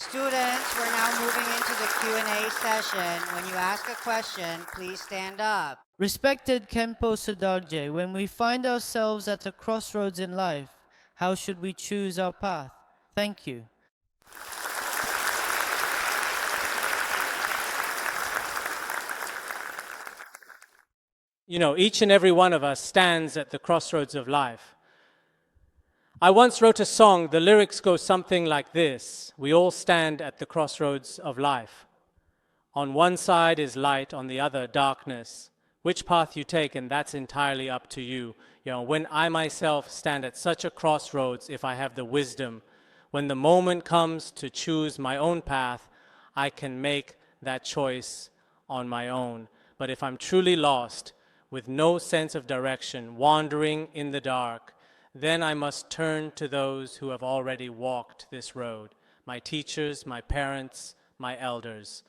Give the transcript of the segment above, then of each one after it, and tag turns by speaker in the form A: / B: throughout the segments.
A: Students, we're now moving into the Q&A session. When you ask a question, please stand up.
B: Respected Khenpo Sodargye, when we find ourselves at a crossroads in life, how should we choose our path? Thank you.
C: You know, each and every one of us stands at the crossroads of life. I once wrote a song, the lyrics go something like this. We all stand at the crossroads of life. On one side is light, on the other darkness. Which path you take, and that's entirely up to you. You know, when I myself stand at such a crossroads, if I have the wisdom, when the moment comes to choose my own path, I can make that choice on my own. But if I'm truly lost, with no sense of direction, wandering in the dark, then I must turn to those who have already walked this road, my teachers, my parents, my elders.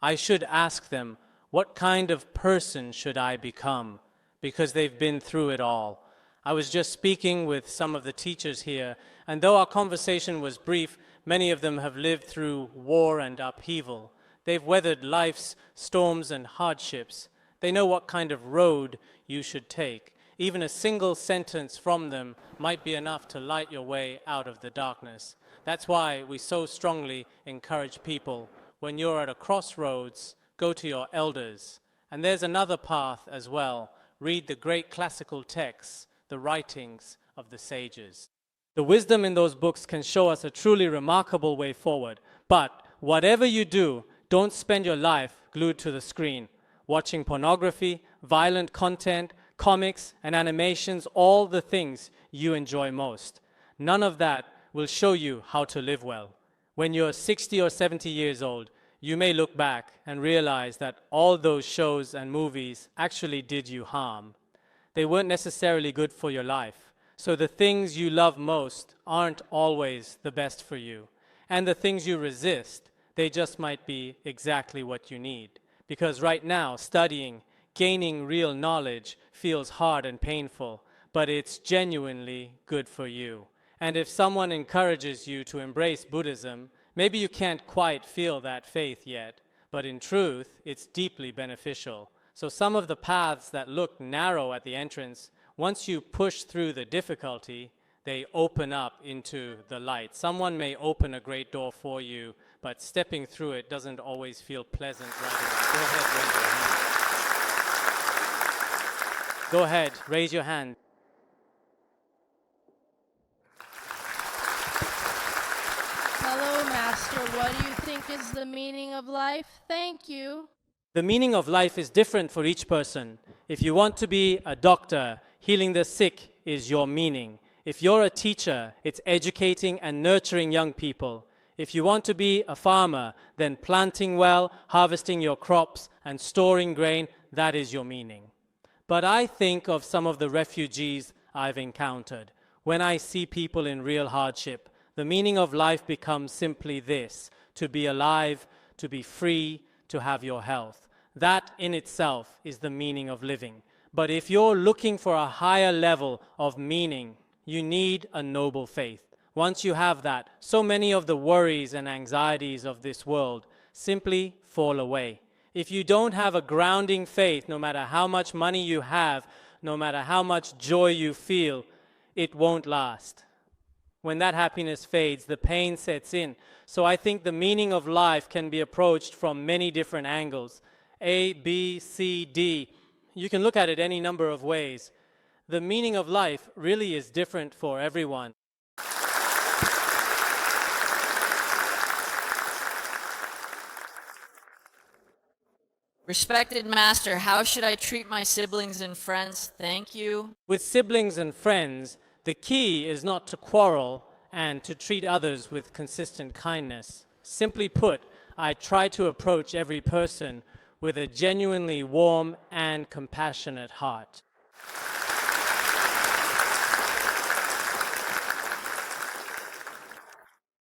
C: I should ask them, what kind of person should I become? Because they've been through it all. I was just speaking with some of the teachers here, and though our conversation was brief, many of them have lived through war and upheaval. They've weathered life's storms and hardships. They know what kind of road you should take. Even a single sentence from them might be enough to light your way out of the darkness. That's why we so strongly encourage people, when you're at a crossroads, go to your elders. And there's another path as well. Read the great classical texts, the writings of the sages. The wisdom in those books can show us a truly remarkable way forward. But whatever you do, don't spend your life glued to the screen, watching pornography, violent content, comics and animations, all the things you enjoy most. None of that will show you how to live well. When you're 60 or 70 years old, you may look back and realize that all those shows and movies actually did you harm. They weren't necessarily good for your life. So the things you love most aren't always the best for you. And the things you resist, they just might be exactly what you need. Because right now, studying, gaining real knowledge feels hard and painful, but it's genuinely good for you. And if someone encourages you to embrace Buddhism, maybe you can't quite feel that faith yet, but in truth, it's deeply beneficial. So some of the paths that look narrow at the entrance, once you push through the difficulty, they open up into the light. Someone may open a great door for you, but stepping through it doesn't always feel pleasant right away. Go ahead, raise your hand.
D: Hello, Master. What do you think is the meaning of life? Thank you.
C: The meaning of life is different for each person. If you want to be a doctor, healing the sick is your meaning. If you're a teacher, it's educating and nurturing young people. If you want to be a farmer, then planting well, harvesting your crops, and storing grain, that is your meaning. But I think of some of the refugees I've encountered. When I see people in real hardship, the meaning of life becomes simply this: to be alive, to be free, to have your health. That in itself is the meaning of living. But if you're looking for a higher level of meaning, you need a noble faith. Once you have that, so many of the worries and anxieties of this world simply fall away. If you don't have a grounding faith, no matter how much money you have, no matter how much joy you feel, it won't last. When that happiness fades, the pain sets in. So I think the meaning of life can be approached from many different angles. A, B, C, D. You can look at it any number of ways. The meaning of life really is different for everyone.
E: Respected Master, how should I treat my siblings and friends? Thank you.
C: With siblings and friends, the key is not to quarrel and to treat others with consistent kindness. Simply put, I try to approach every person with a genuinely warm and compassionate heart.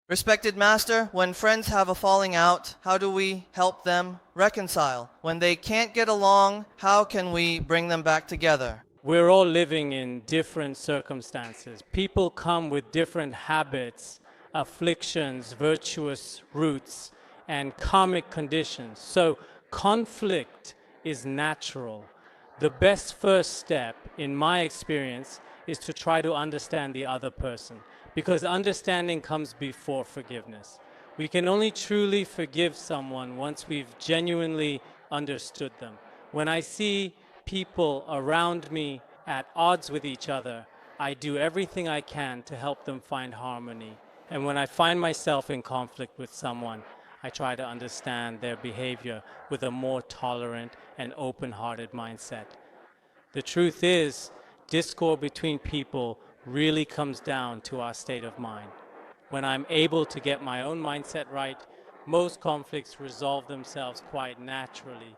F: Respected Master, when friends have a falling out, how do we help them reconcile? When they can't get along, how can we bring them back together?
C: We're all living in different circumstances. People come with different habits afflictions, virtuous roots, and karmic conditions. So conflict is natural. The best first step, in my experience, is to try to understand the other person, because understanding comes before forgiveness. We can only truly forgive someone once we've genuinely understood them. When I see people around me at odds with each other, I do everything I can to help them find harmony. And when I find myself in conflict with someone, I try to understand their behavior with a more tolerant and open-hearted mindset. The truth is, discord between people really comes down to our state of mind. When I'm able to get my own mindset right, most conflicts resolve themselves quite naturally.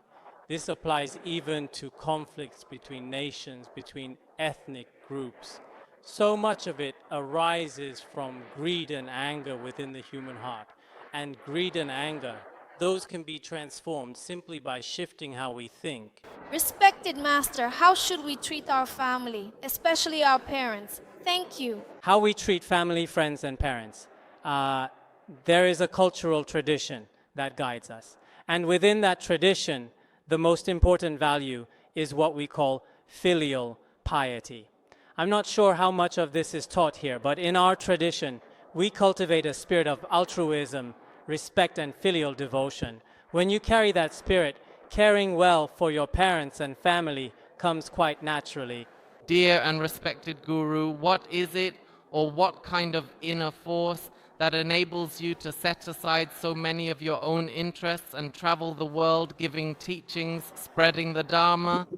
C: This applies even to conflicts between nations, between ethnic groups. So much of it arises from greed and anger within the human heart. And greed and anger, those can be transformed simply by shifting how we think.
G: Respected Master, how should we treat our family, especially our parents? Thank you.
C: How we treat family, friends, and parents. There is a cultural tradition that guides us. And within that tradition, the most important value is what we call filial piety. I'm not sure how much of this is taught here, but in our tradition, we cultivate a spirit of altruism, respect, and filial devotion. When you carry that spirit, caring well for your parents and family comes quite naturally.
H: Dear and respected Guru, what is it or what kind of inner force that enables you to set aside so many of your own interests and travel the world giving teachings, spreading the Dharma?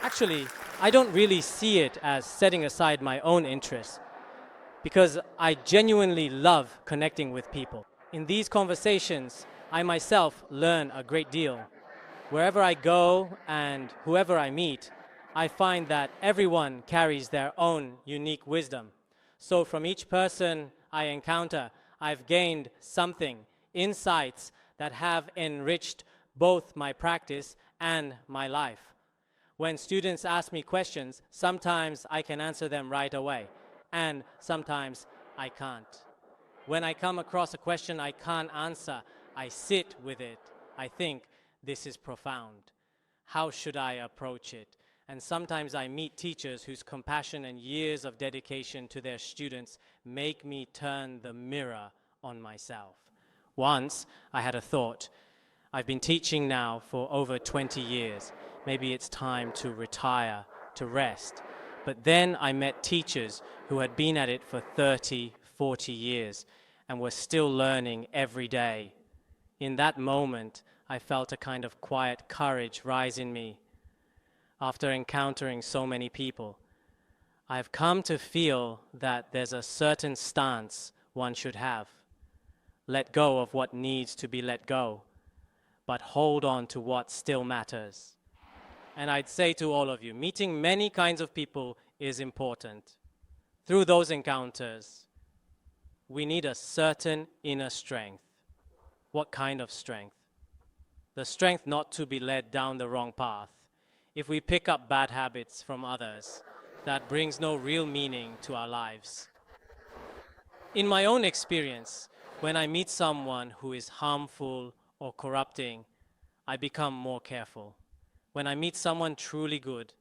C: Actually, I don't really see it as setting aside my own interests, because I genuinely love connecting with people. In these conversations, I myself learn a great deal. Wherever I go and whoever I meet, I find that everyone carries their own unique wisdom. So from each person I encounter, I've gained something, insights that have enriched both my practice and my life. When students ask me questions, sometimes I can answer them right away, and sometimes I can't. When I come across a question I can't answer, I sit with it. I think, this is profound. How should I approach it? And sometimes I meet teachers whose compassion and years of dedication to their students make me turn the mirror on myself. Once, I had a thought. I've been teaching now for over 20 years. Maybe it's time to retire, to rest. But then I met teachers who had been at it for 30, 40 years and were still learning every day. In that moment, I felt a kind of quiet courage rise in me. After encountering so many people, I've come to feel that there's a certain stance one should have. Let go of what needs to be let go, but hold on to what still matters. And I'd say to all of you, meeting many kinds of people is important. Through those encounters, we need a certain inner strength. What kind of strength? The strength not to be led down the wrong path. If we pick up bad habits from others, that brings no real meaning to our lives. In my own experience, when I meet someone who is harmful or corrupting, I become more careful. When I meet someone truly good,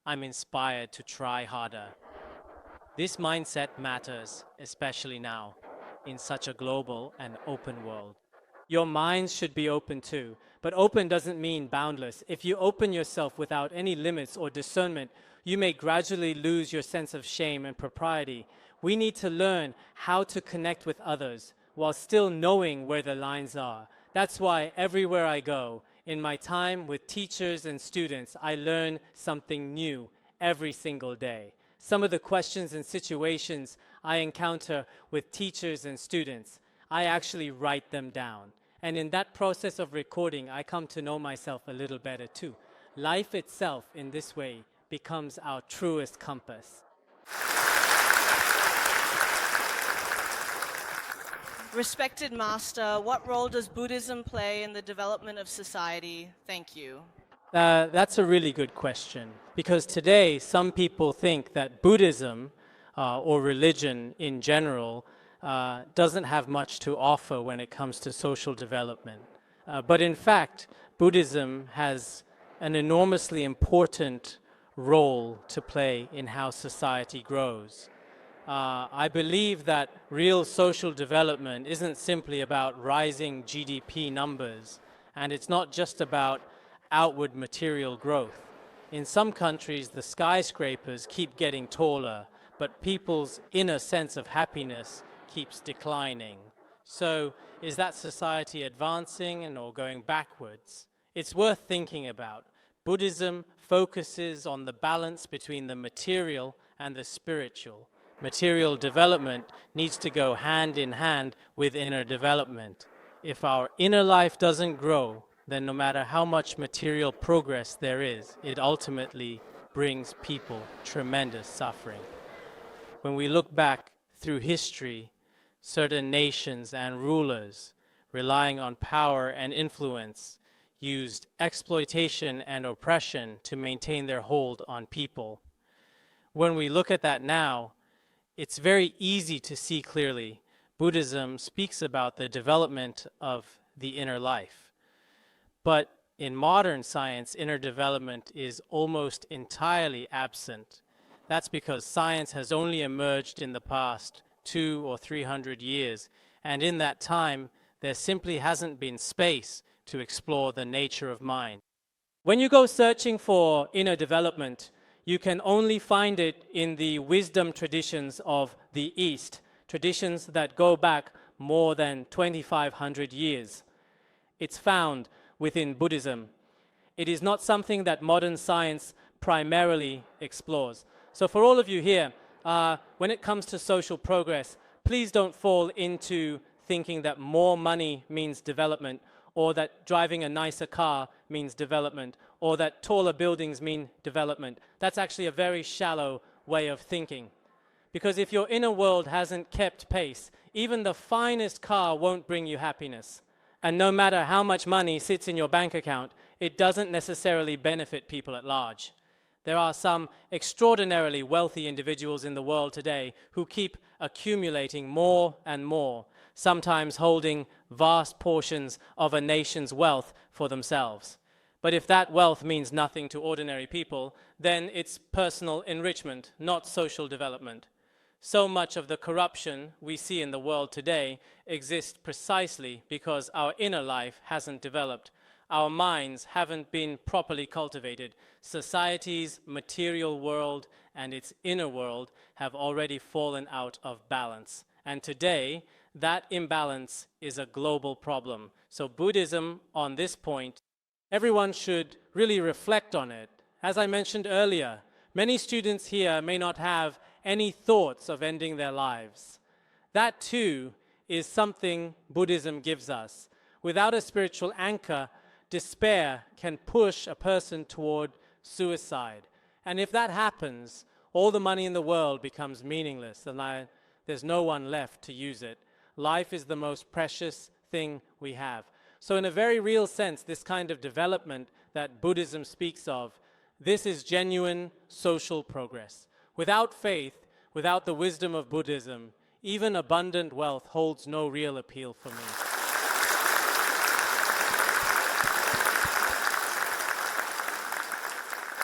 C: I'm inspired to try harder. This mindset matters, especially now, in such a global and open world. Your minds should be open too, but open doesn't mean boundless. If you open yourself without any limits or discernment, you may gradually lose your sense of shame and propriety. We need to learn how to connect with others while still knowing where the lines are. That's why everywhere I go, in my time with teachers and students, I learn something new every single day. Some of the questions and situations I encounter with teachers and students, I actually write them down. And in that process of recording, I come to know myself a little better too. Life itself, in this way, becomes our truest compass.
I: Respected Master, what role does Buddhism play in the development of society? Thank you.
C: That's a really good question, because today some people think that Buddhism or religion in general doesn't have much to offer when it comes to social development. But in fact, Buddhism has an enormously important role to play in how society grows. I believe that real social development isn't simply about rising GDP numbers, and it's not just about outward material growth. In some countries, the skyscrapers keep getting taller, but people's inner sense of happiness keeps declining. So, is that society advancing or going backwards? It's worth thinking about. Buddhism focuses on the balance between the material and the spiritual. Material development needs to go hand in hand with inner development. If our inner life doesn't grow, then no matter how much material progress there is, it ultimately brings people tremendous suffering. When we look back through history, certain nations and rulers, relying on power and influence, used exploitation and oppression to maintain their hold on people. When we look at that now, it's very easy to see clearly. Buddhism speaks about the development of the inner life. But in modern science, inner development is almost entirely absent. That's because science has only emerged in the past 200 or 300 years, and in that time, there simply hasn't been space to explore the nature of mind. When you go searching for inner development, you can only find it in the wisdom traditions of the East, traditions that go back more than 2,500 years. It's found within Buddhism. It is not something that modern science primarily explores. So for all of you here, when it comes to social progress, please don't fall into thinking that more money means development, or that driving a nicer car means development, or that taller buildings mean development. That's actually a very shallow way of thinking. Because if your inner world hasn't kept pace, even the finest car won't bring you happiness. And no matter how much money sits in your bank account, it doesn't necessarily benefit people at large. There are some extraordinarily wealthy individuals in the world today who keep accumulating more and more, sometimes holding vast portions of a nation's wealth for themselves. But if that wealth means nothing to ordinary people, then it's personal enrichment, not social development. So much of the corruption we see in the world today exists precisely because our inner life hasn't developed. Our minds haven't been properly cultivated. Society's material world and its inner world have already fallen out of balance. And today, that imbalance is a global problem. So Buddhism, on this point, everyone should really reflect on it. As I mentioned earlier, many students here may not have any thoughts of ending their lives. That too is something Buddhism gives us. Without a spiritual anchor, despair can push a person toward suicide. And if that happens, all the money in the world becomes meaningless, and there's no one left to use it. Life is the most precious thing we have. So in a very real sense, this kind of development that Buddhism speaks of, this is genuine social progress. Without faith, without the wisdom of Buddhism, even abundant wealth holds no real appeal for me.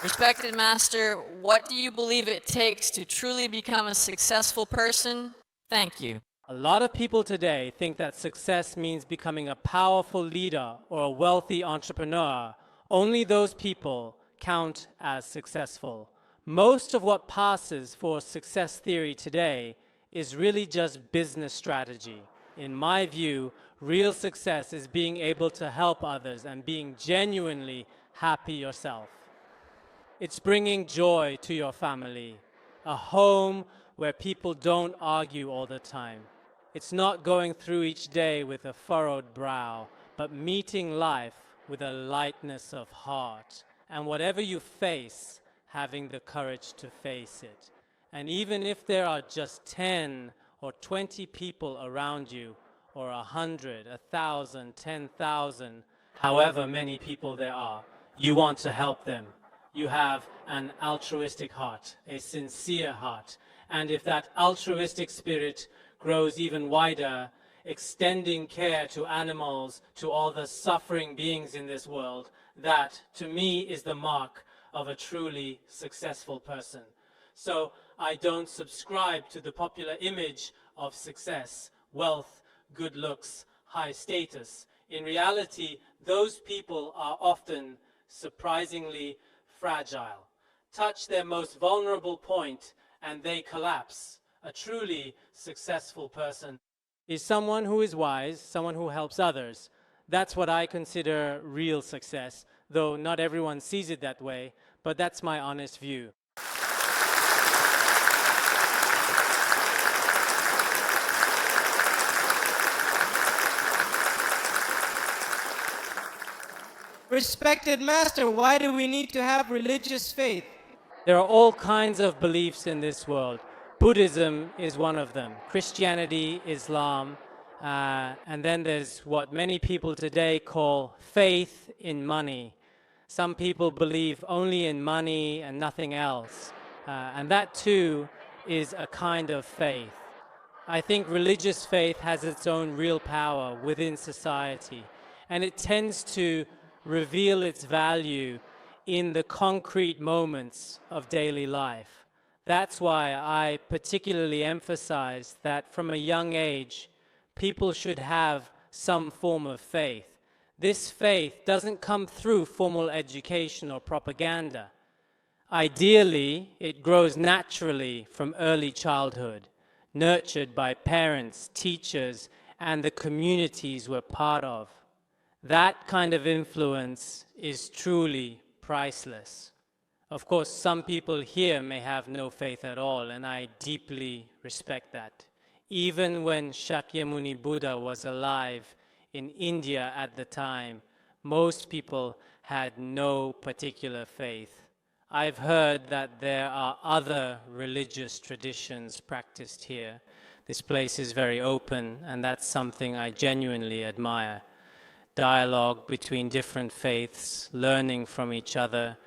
E: Respected Master, what do you believe it takes to truly become a successful person? Thank you.
C: A lot of people today think that success means becoming a powerful leader or a wealthy entrepreneur. Only those people count as successful. Most of what passes for success theory today is really just business strategy. In my view, real success is being able to help others and being genuinely happy yourself. It's bringing joy to your family, a home where people don't argue all the time. It's not going through each day with a furrowed brow, but meeting life with a lightness of heart. And whatever you face, having the courage to face it. And even if there are just 10 or 20 people around you, or 100, 1,000, 10,000, however many people there are, You want to help them. You have an altruistic heart, a sincere heart. And if that altruistic spirit grows even wider, extending care to animals, to all the suffering beings in this world, that, to me, is the mark of a truly successful person. So I don't subscribe to the popular image of success, wealth, good looks, high status. In reality, those people are often surprisingly fragile. Touch their most vulnerable point and they collapse. A truly successful person is someone who is wise, someone who helps others. That's what I consider real success, though not everyone sees it that way, but that's my honest view.
B: Respected Master, why do we need to have religious faith?
C: There are all kinds of beliefs in this world. Buddhism is one of them. Christianity, Islam, and then there's what many people today call faith in money. Some people believe only in money and nothing else. And that too is a kind of faith. I think religious faith has its own real power within society, and it tends to reveal its value in the concrete moments of daily life. That's why I particularly emphasize that from a young age, people should have some form of faith. This faith doesn't come through formal education or propaganda. Ideally, it grows naturally from early childhood, nurtured by parents, teachers, and the communities we're part of. That kind of influence is truly priceless. Of course, some people here may have no faith at all, and I deeply respect that. Even when Shakyamuni Buddha was alive in India at the time, most people had no particular faith. I've heard that there are other religious traditions practiced here. This place is very open, and that's something I genuinely admire. Dialogue between different faiths, learning from each other,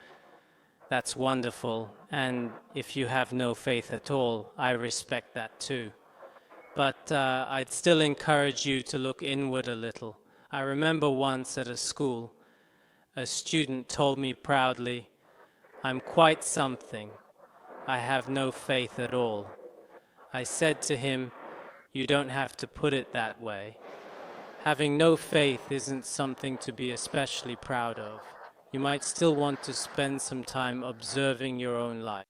C: that's wonderful. And if you have no faith at all, I respect that too. But I'd still encourage you to look inward a little. I remember once at a school, a student told me proudly, "I'm quite something. I have no faith at all." I said to him, "You don't have to put it that way. Having no faith isn't something to be especially proud of. You might still want to spend some time observing your own life."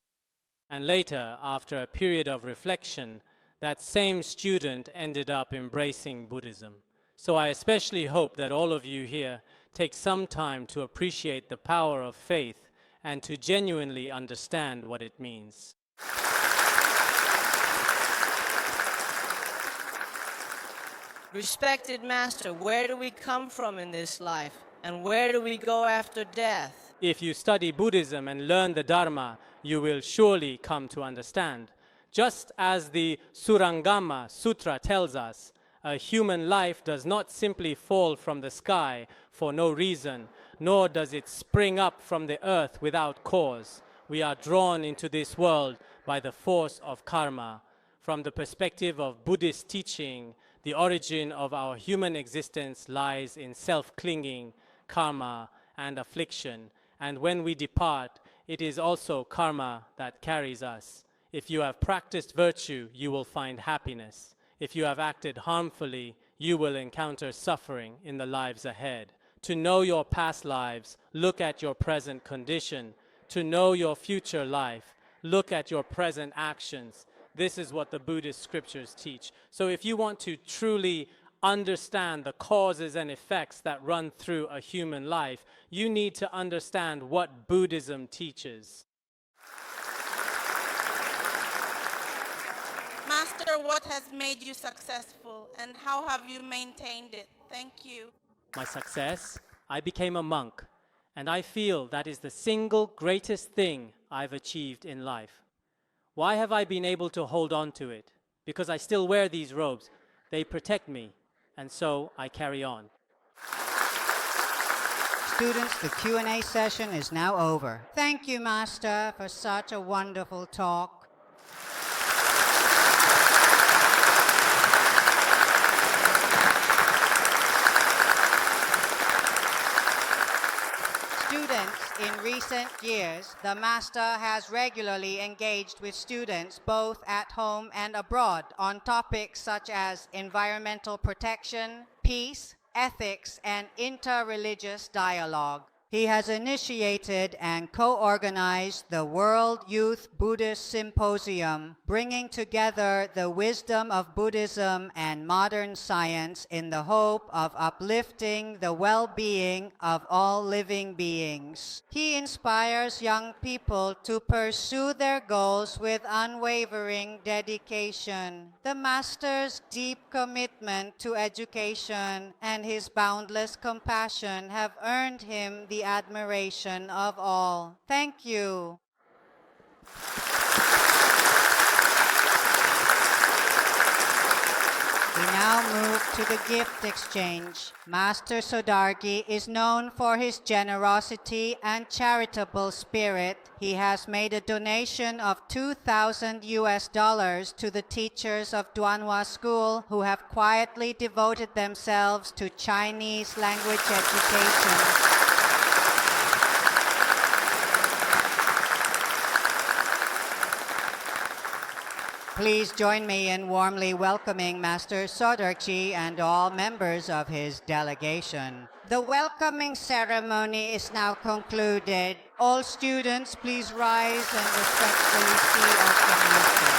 C: And later, after a period of reflection, that same student ended up embracing Buddhism. So I especially hope that all of you here take some time to appreciate the power of faith and to genuinely understand what it means.
I: Respected Master, where do we come from in this life? And where do we go after death?
C: If you study Buddhism and learn the Dharma, you will surely come to understand. Just as the Surangama Sutra tells us, a human life does not simply fall from the sky for no reason, nor does it spring up from the earth without cause. We are drawn into this world by the force of karma. From the perspective of Buddhist teaching, the origin of our human existence lies in self-clinging, karma, and affliction. And when we depart, it is also karma that carries us. If you have practiced virtue, you will find happiness. If you have acted harmfully, you will encounter suffering in the lives ahead. To know your past lives, look at your present condition. To know your future life, look at your present actions. This is what the Buddhist scriptures teach. So if you want to truly understand the causes and effects that run through a human life, you need to understand what Buddhism teaches.
J: Master, what has made you successful and how have you maintained it? Thank you.
C: My success, I became a monk, and I feel that is the single greatest thing I've achieved in life. Why have I been able to hold on to it? Because I still wear these robes. They protect me, and so I carry on.
A: Students, the Q&A session is now over. Thank you, Master, for such a wonderful talk. Students, in recent years, the Master has regularly engaged with students both at home and abroad on topics such as environmental protection, peace, ethics, and interreligious dialogue. He has initiated and co-organized the World Youth Buddhist Symposium, bringing together the wisdom of Buddhism and modern science in the hope of uplifting the well-being of all living beings. He inspires young people to pursue their goals with unwavering dedication. The Master's deep commitment to education and his boundless compassion have earned him the admiration of all. Thank you. We now move to the gift exchange. Master Sodargye is known for his generosity and charitable spirit. He has made a donation of $2,000 to the teachers of Duanhua School who have quietly devoted themselves to Chinese language education. Please join me in warmly welcoming Master Sodargye and all members of his delegation. The welcoming ceremony is now concluded. All students, please rise and respectfully see of the Master.